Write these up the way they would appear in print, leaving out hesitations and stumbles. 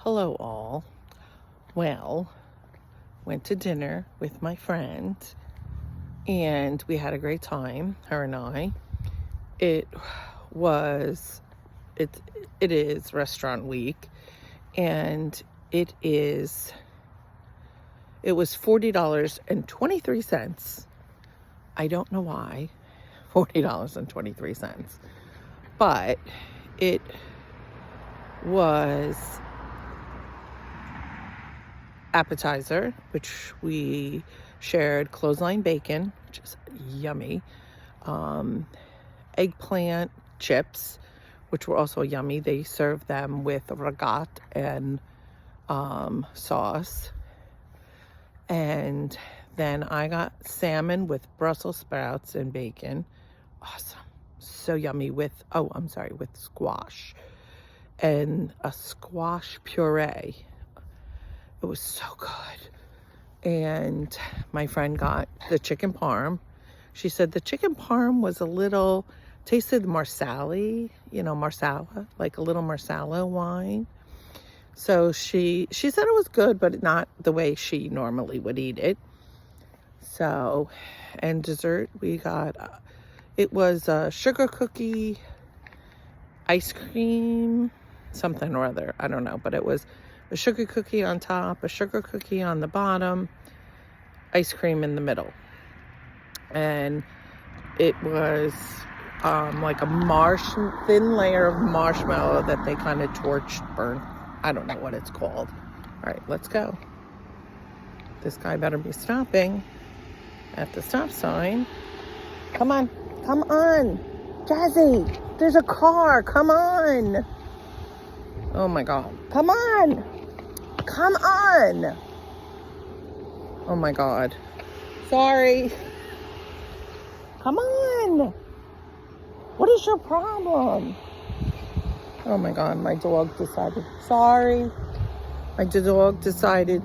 Hello all. Well, went to dinner with my friend and we had a great time, her and I. It was it it is restaurant week and it was $40.23. I don't know why. $40.23. But it was appetizer, which we shared clothesline bacon, which is yummy, eggplant chips, which were also yummy. They served them with ragat and sauce. And then I got salmon with Brussels sprouts and bacon. Awesome. So yummy with squash and a squash puree. It was so good. And my friend got the chicken parm. She said the chicken parm was tasted marsala, marsala, like a little marsala wine. So she said it was good, but not the way she normally would eat it. So, and dessert, we got, it was a sugar cookie, ice cream, something or other. I don't know, but it was a sugar cookie on top, a sugar cookie on the bottom, ice cream in the middle. And it was like a thin layer of marshmallow that they kind of burned. I don't know what it's called. All right, let's go. This guy better be stopping at the stop sign. Come on, Jazzy, there's a car, come on. Oh my God, come on. Oh my God, sorry. Come on, what is your problem? Oh my God, my dog decided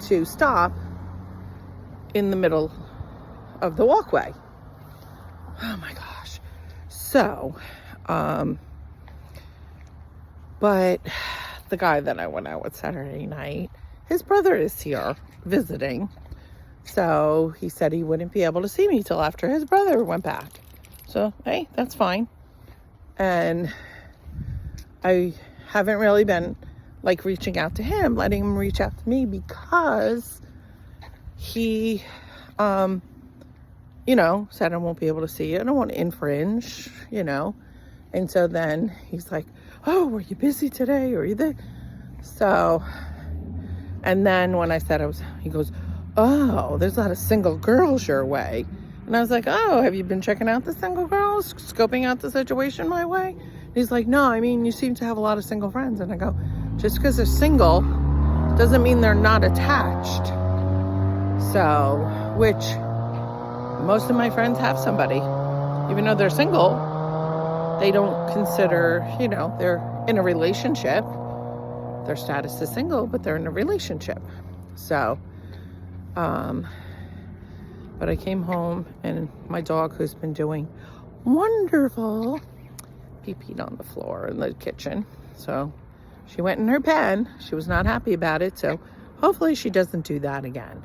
to stop in the middle of the walkway. Oh my gosh. So, but the guy that I went out with Saturday night, his brother is here visiting. So he said he wouldn't be able to see me till after his brother went back. So, hey, that's fine. And I haven't really been like reaching out to him, letting him reach out to me, because he, said I won't be able to see you. I don't want to infringe, And so then he's like, oh, were you busy today? Or are you there? So, and then when I said he goes, oh, there's a lot of single girls your way. And I was like, oh, have you been checking out the single girls? Scoping out the situation my way? And he's like, no, you seem to have a lot of single friends. And I go, just because they're single doesn't mean they're not attached. So, which most of my friends have somebody. Even though they're single, they don't consider, they're in a relationship. Their status is single, but they're in a relationship. So, but I came home and my dog, who's been doing wonderful, pee-peed on the floor in the kitchen. So she went in her pen. She was not happy about it. So hopefully she doesn't do that again.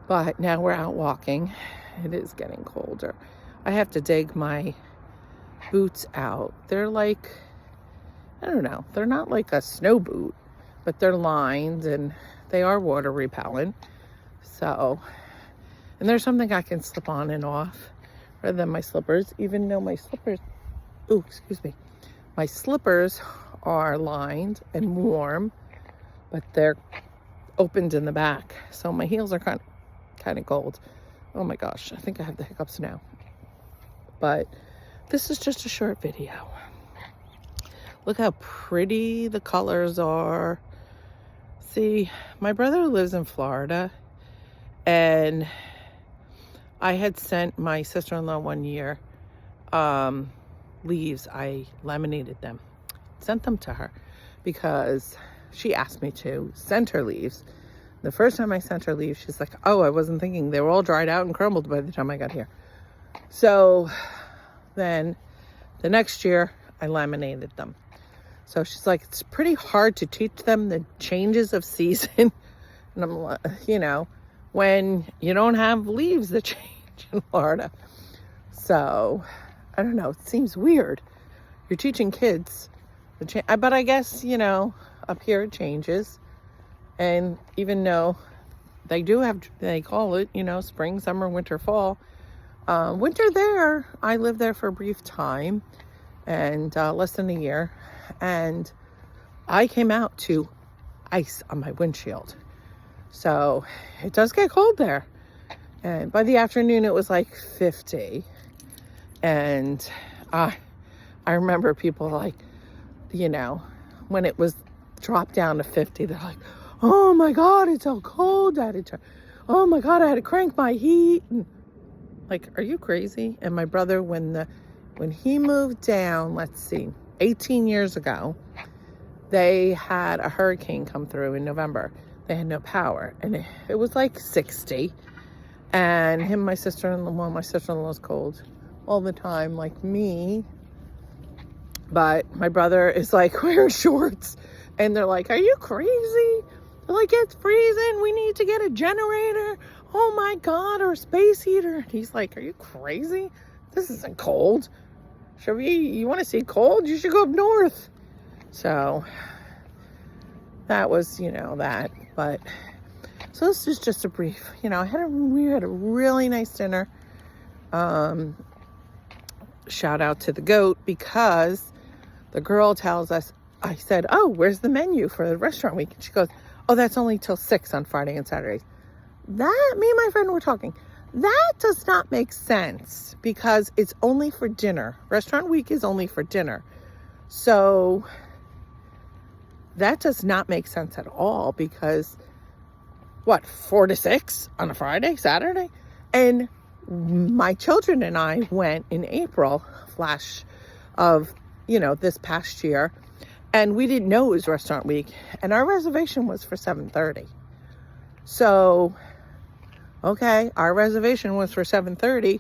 But now we're out walking. It is getting colder. I have to dig my boots out. They're like, I don't know. They're not like a snow boot, but they're lined and they are water repellent. So, and there's something I can slip on and off rather than my slippers, even though my slippers are lined and warm, but they're opened in the back. So my heels are kind of cold. Oh my gosh, I think I have the hiccups now. But this is just a short video. Look how pretty the colors are. See, my brother lives in Florida, and I had sent my sister-in-law one year leaves. I laminated them, sent them to her because she asked me to send her leaves. The first time I sent her leaves, she's like, oh, I wasn't thinking. They were all dried out and crumbled by the time I got here. So then the next year I laminated them. So she's like, it's pretty hard to teach them the changes of season. And I'm like, when you don't have leaves that change in Florida. So I don't know. It seems weird. You're teaching kids, but I guess, up here it changes. And even though they call it, spring, summer, winter, fall. Winter there, I lived there for a brief time and less than a year. And I came out to ice on my windshield. So it does get cold there. And by the afternoon, it was like 50. And I remember people like, when it was dropped down to 50, they're like, oh my God, it's so cold. Oh my God, I had to crank my heat. And like, are you crazy? And my brother, when he moved down, 18 years ago, they had a hurricane come through in November. They had no power, and it was like 60. And my sister-in-law's cold all the time, like me. But my brother is like wearing shorts, and they're like, are you crazy? They're like, it's freezing. We need to get a generator. Oh my God, or a space heater. And he's like, are you crazy? This isn't cold. You want to see cold? You should go up north. So that was, that. But so this is just a brief, we had a really nice dinner. Shout out to the goat, because the girl tells us, I said, oh, where's the menu for the restaurant week? And she goes, oh, that's only till 6 on Friday and Saturdays. Me and my friend were talking. That does not make sense, because it's only for dinner. Restaurant week is only for dinner. So that does not make sense at all, because 4 to 6 on a Friday, Saturday? And my children and I went in April, flash of, this past year, and we didn't know it was restaurant week, and our reservation was for 7:30. So okay, our reservation was for 7:30,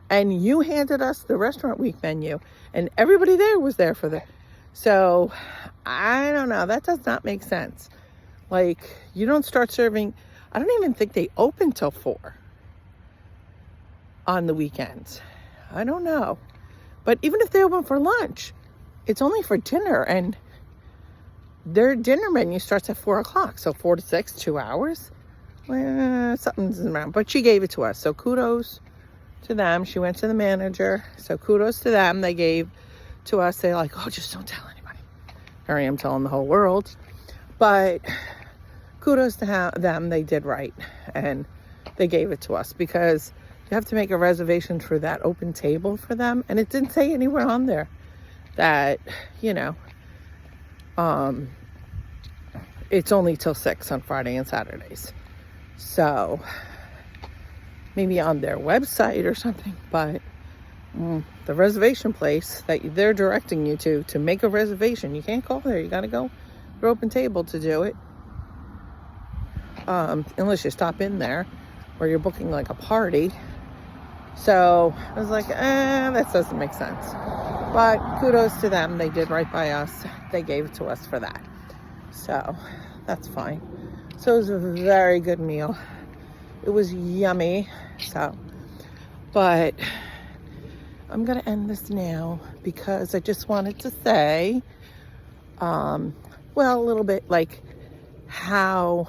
and you handed us the restaurant week menu, and everybody there was there for so I don't know, that does not make sense. Like, you don't start serving, I don't even think they open till 4 on the weekends. I don't know. But even if they open for lunch, it's only for dinner, and their dinner menu starts at 4 o'clock. So 4 to 6, 2 hours. Something's around, but she gave it to us. So kudos to them. She went to the manager. So kudos to them. They gave to us. They're like, oh, just don't tell anybody. Here I am telling the whole world. But kudos to them. They did right. And they gave it to us, because you have to make a reservation for that open table for them. And it didn't say anywhere on there that, it's only till 6 on Friday and Saturdays. So maybe on their website or something, but the reservation place that they're directing you to make a reservation, you can't go there. You got to go to open table to do it. Unless you stop in there, or you're booking like a party. So I was like, that doesn't make sense. But kudos to them. They did right by us. They gave it to us for that. So that's fine. So it was a very good meal. It was yummy. But I'm going to end this now, because I just wanted to say, a little bit like how,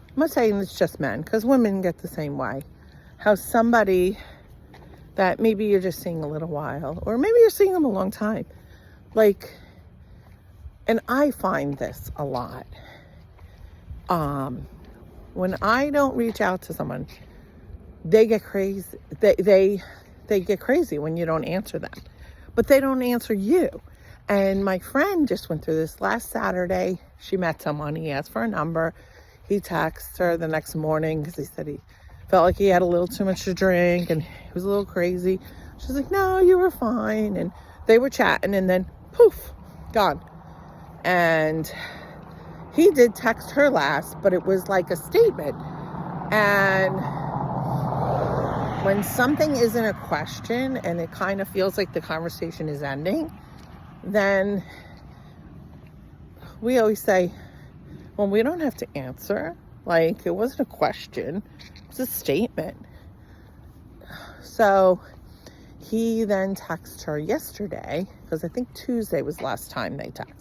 I'm not saying it's just men, because women get the same way. How somebody that maybe you're just seeing a little while, or maybe you're seeing them a long time, and I find this a lot. When I don't reach out to someone, they get crazy. They get crazy when you don't answer them, but they don't answer you. And my friend just went through this last Saturday. She met someone. He asked for a number. He texted her the next morning, because he said he felt like he had a little too much to drink and he was a little crazy. She's like, no, you were fine. And they were chatting, and then poof, gone. And he did text her last, but it was like a statement. And when something isn't a question and it kind of feels like the conversation is ending, then we always say, well, we don't have to answer. Like, it wasn't a question. It was a statement. So he then texted her yesterday, because I think Tuesday was last time they texted.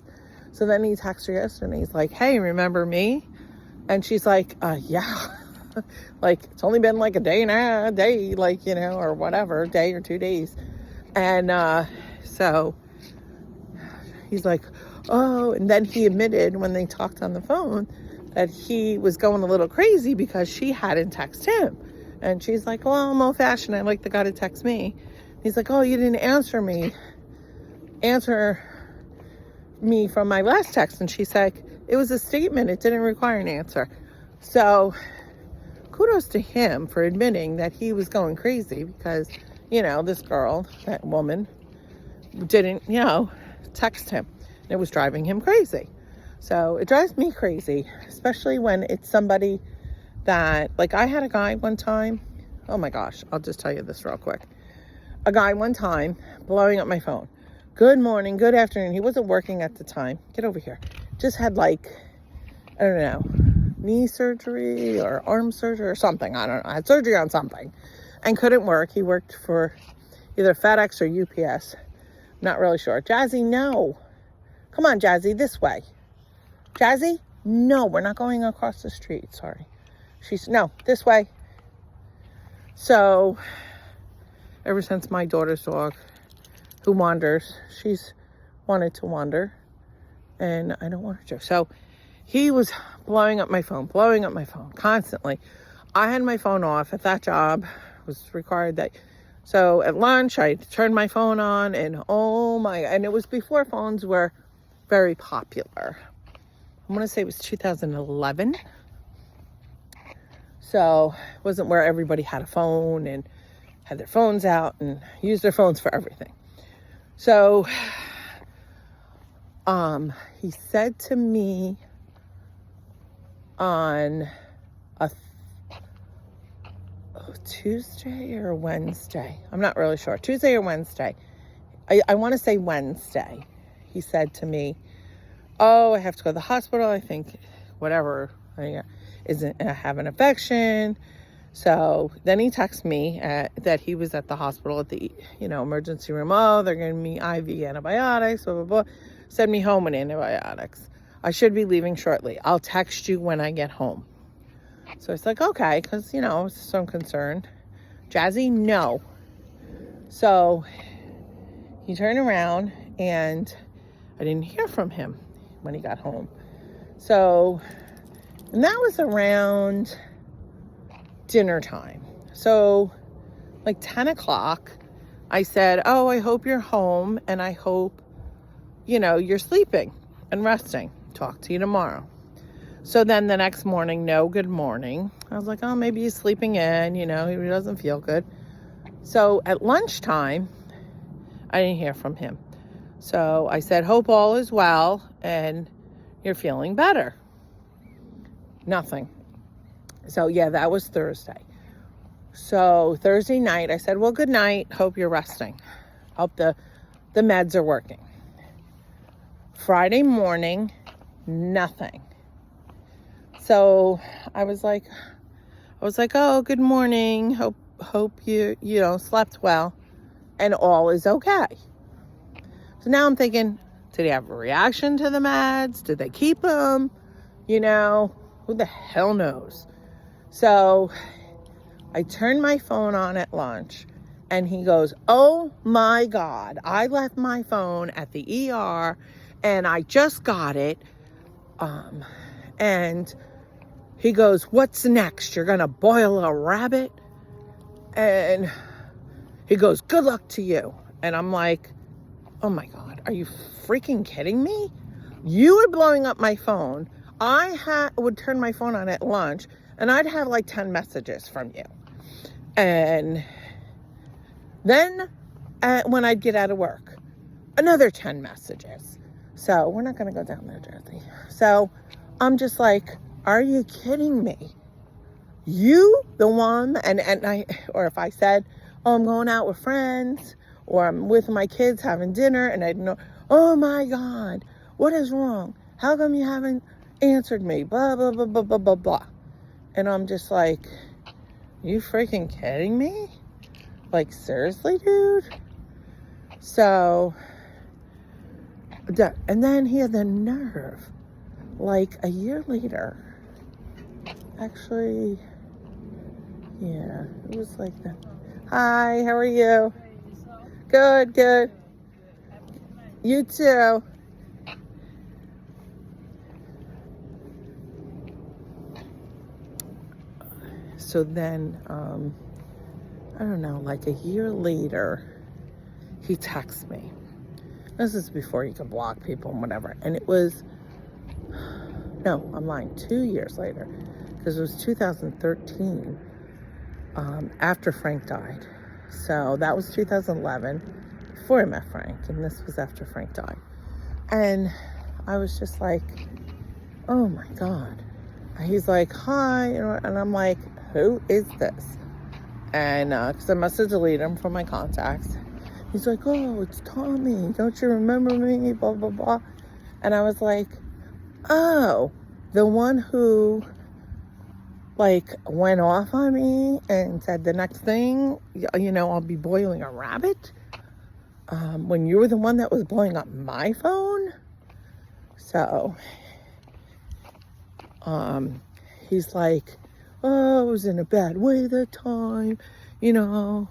So then he texted her yesterday. He's like, hey, remember me? And she's like, yeah. Like, it's only been like a day, like, you know, or whatever, day or 2 days. And so he's like, oh, and then he admitted when they talked on the phone that he was going a little crazy because she hadn't texted him. And she's like, well, I'm old fashioned. I like the guy to text me. He's like, oh, you didn't answer me from my last text. And she's like, it was a statement. It didn't require an answer. So kudos to him for admitting that he was going crazy because, you know, this girl, that woman, didn't, you know, text him. It was driving him crazy. So it drives me crazy, especially when it's somebody that, like, I had a guy one time. Oh my gosh, I'll just tell you this real quick. A guy one time blowing up my phone. Good morning, good afternoon. He wasn't working at the time. Get over here. Just had, like, I don't know, knee surgery or arm surgery or something. I don't know. I had surgery on something and couldn't work. He worked for either FedEx or UPS. Not really sure. Jazzy, no. Come on, Jazzy, this way. Jazzy, no, we're not going across the street. Sorry. No, this way. So, ever since my daughter's dog, who wanders, she's wanted to wander, and I don't want her to. So, he was blowing up my phone constantly. I had my phone off at that job. It was required that. So at lunch, I turned my phone on, and and it was before phones were very popular. I want to say it was 2011. So it wasn't where everybody had a phone and had their phones out and used their phones for everything. So he said to me on a Tuesday or Wednesday, I'm not really sure, Tuesday or Wednesday, I want to say Wednesday, he said to me, oh, I have to go to the hospital, I think whatever, I have an infection. So then he texted me that he was at the hospital at the, emergency room. Oh, they're giving me IV antibiotics, blah, blah, blah. Send me home with antibiotics. I should be leaving shortly. I'll text you when I get home. So it's like, okay, because, some concern. Jazzy, no. So he turned around and I didn't hear from him when he got home. So, and that was around dinner time. So like 10 o'clock, I said, oh, I hope you're home and I hope, you're sleeping and resting. Talk to you tomorrow. So then the next morning, no good morning. I was like, oh, maybe he's sleeping in, he doesn't feel good. So at lunchtime, I didn't hear from him. So I said, hope all is well and you're feeling better. Nothing. So yeah, that was Thursday. So Thursday night, I said, well, good night. Hope you're resting. Hope the meds are working. Friday morning, nothing. So I was like, oh, good morning. Hope you slept well and all is okay. So now I'm thinking, did he have a reaction to the meds? Did they keep him? Who the hell knows? So I turned my phone on at lunch and he goes, oh my God, I left my phone at the ER and I just got it. And he goes, what's next? You're going to boil a rabbit? And he goes, good luck to you. And I'm like, oh my God, are you freaking kidding me? You were blowing up my phone. I would turn my phone on at lunch and I'd have like 10 messages from you. And then when I'd get out of work, another 10 messages. So we're not going to go down there, Jersey. So I'm just like, are you kidding me? You, the one, or if I said, oh, I'm going out with friends, or I'm with my kids having dinner, and I know, oh my God, what is wrong? How come you haven't answered me? Blah, blah, blah, blah, blah, blah, blah. And I'm just like, you freaking kidding me? Like, seriously, dude? So, and then he had the nerve, like a year later, actually, yeah, it was like that. Hi, how are you? Good, good. You too. So then, I don't know, like a year later, he texts me. This is before you could block people and whatever. And it was, no, I'm lying, 2 years later, because it was 2013, after Frank died. So that was 2011, before I met Frank, and this was after Frank died. And I was just like, oh my God. He's like, hi, and I'm like, who is this? And because I must have deleted him from my contacts. He's like, oh, it's Tommy. Don't you remember me? Blah, blah, blah. And I was like, oh, the one who, like, went off on me and said the next thing, you know, I'll be boiling a rabbit. When you were the one that was blowing up my phone. So, he's like, oh, I was in a bad way that time, you know,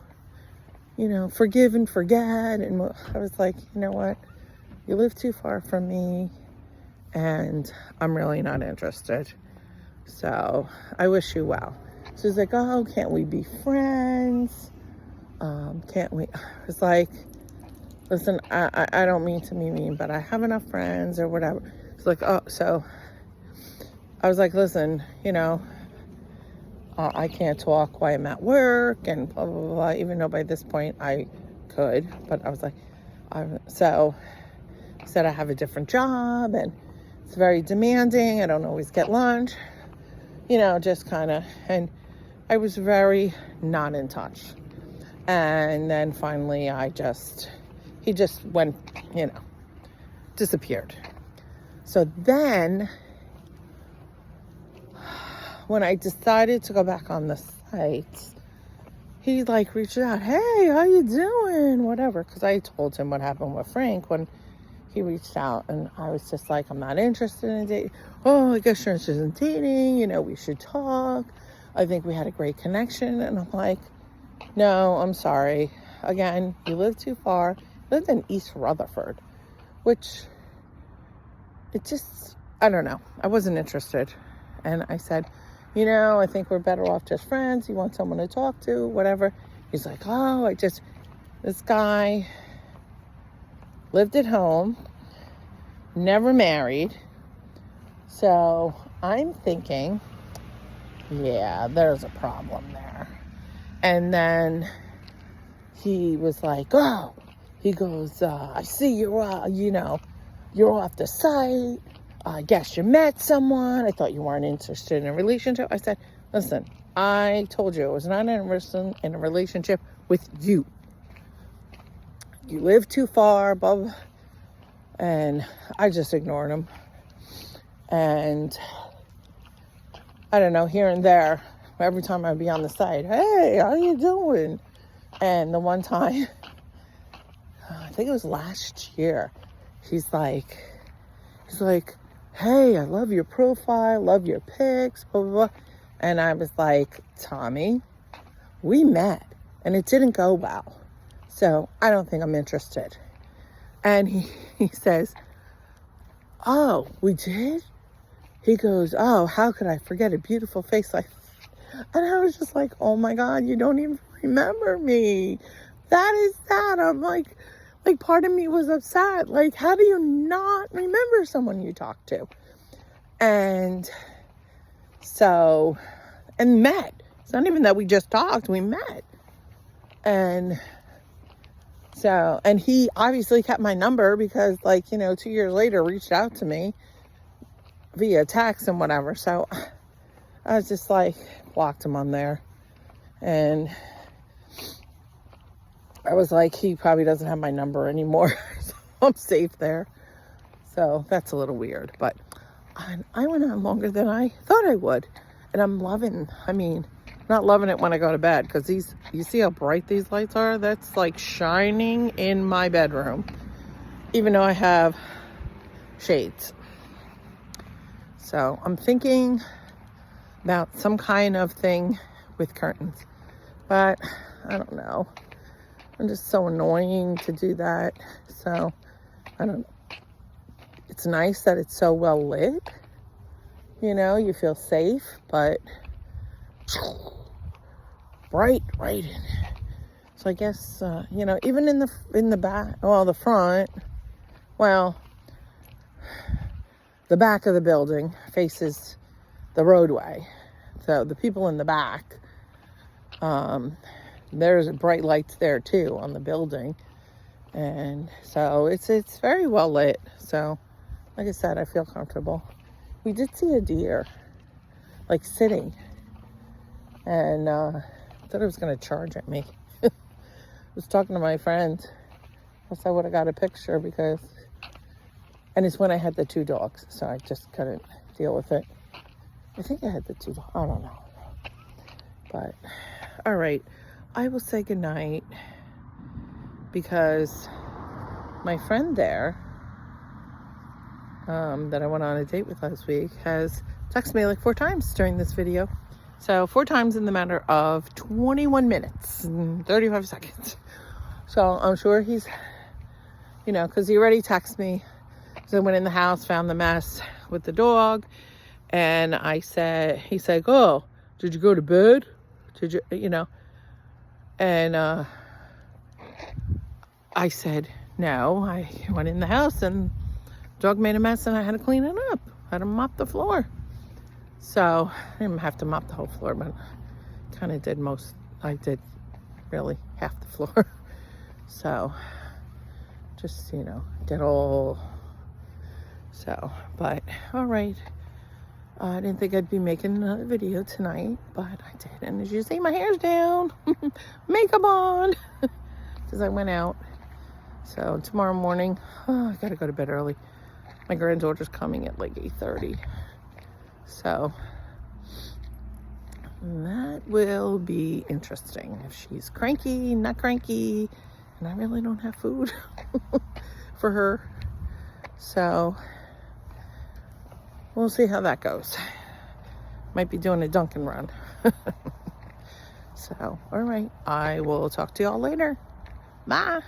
forgive and forget. And I was like, you know what? You live too far from me and I'm really not interested. So I wish you well. So he's like, oh, can't we be friends? Can't we? I was like, listen, I don't mean to be mean, but I have enough friends or whatever. It's like, oh, so I was like, listen, you know, I can't talk while I'm at work and blah, blah, blah, even though by this point I could, but I was like, so I said I have a different job and it's very demanding. I don't always get lunch, you know, just kind of, and I was very not in touch. And then finally he just went, you know, disappeared. So then when I decided to go back on the site, he like reached out, hey, how you doing? Whatever. Because I told him what happened with Frank when he reached out, and I was just like, I'm not interested in dating. Oh, I guess you're interested in dating. You know, we should talk. I think we had a great connection. And I'm like, no, I'm sorry. Again, you live too far. I lived in East Rutherford, which it just, I don't know. I wasn't interested. And I said, you know, I think we're better off just friends. You want someone to talk to, whatever. He's like, oh, this guy lived at home, never married. So I'm thinking, yeah, there's a problem there. And then he was like, oh, he goes, I see you're, you know, you're off the site. I guess you met someone. I thought you weren't interested in a relationship. I said, listen, I told you I was not interested in a relationship with you. You live too far, blah, blah. And I just ignored him. And I don't know, here and there, every time I'd be on the site, hey, how you doing? And the one time, I think it was last year, he's like, hey, I love your profile, love your pics, blah, blah, blah. And I was like, Tommy, we met and it didn't go well. So I don't think I'm interested. And he says, oh, we did? He goes, oh, how could I forget a beautiful face like that? And I was just like, oh my God, you don't even remember me. That is sad. I'm like part of me was upset. Like, how do you not remember someone you talked to? And so, and met. It's not even that we just talked, we met. And so, and he obviously kept my number because, like, you know, 2 years later reached out to me via text and whatever. So I was just like, blocked him on there. And I was like, he probably doesn't have my number anymore. So I'm safe there. So that's a little weird, but I went on longer than I thought I would. And I'm loving, I mean, not loving it when I go to bed, because these, you see how bright these lights are? That's like shining in my bedroom, even though I have shades. So I'm thinking about some kind of thing with curtains, but I don't know. I'm just so annoying to do that. So I don't know. It's nice that it's so well lit. You know, you feel safe, but bright right in. So I guess, you know, even in the back, well, the front, well, the back of the building faces the roadway. So the people in the back, there's bright lights there too on the building. And so it's very well lit. So like I said, I feel comfortable. We did see a deer, like sitting, and I thought it was going to charge at me. I was talking to my friend. I guess I would have got a picture because, and it's when I had the 2 dogs, so I just couldn't deal with it. I think I had the 2 dogs. I don't know. But, all right. I will say goodnight because my friend there, that I went on a date with last week, has texted me like 4 times during this video. So 4 times in the matter of 21 minutes and 35 seconds. So I'm sure he's, you know, because he already texted me. So I went in the house, found the mess with the dog. And he said, oh, did you go to bed? Did you, you know? And I said, no, I went in the house and dog made a mess and I had to clean it up. I had to mop the floor. So I didn't have to mop the whole floor, but kind of did most. I did really half the floor. So just, you know, did all. So, but all right. I didn't think I'd be making another video tonight, but I did. And as you see, my hair's down. Makeup on. Because I went out. So tomorrow morning, I gotta go to bed early. My granddaughter's coming at like 8:30. So that will be interesting. If she's cranky, not cranky, and I really don't have food for her. So we'll see how that goes. Might be doing a Dunkin' run. So, all right. I will talk to y'all later. Bye.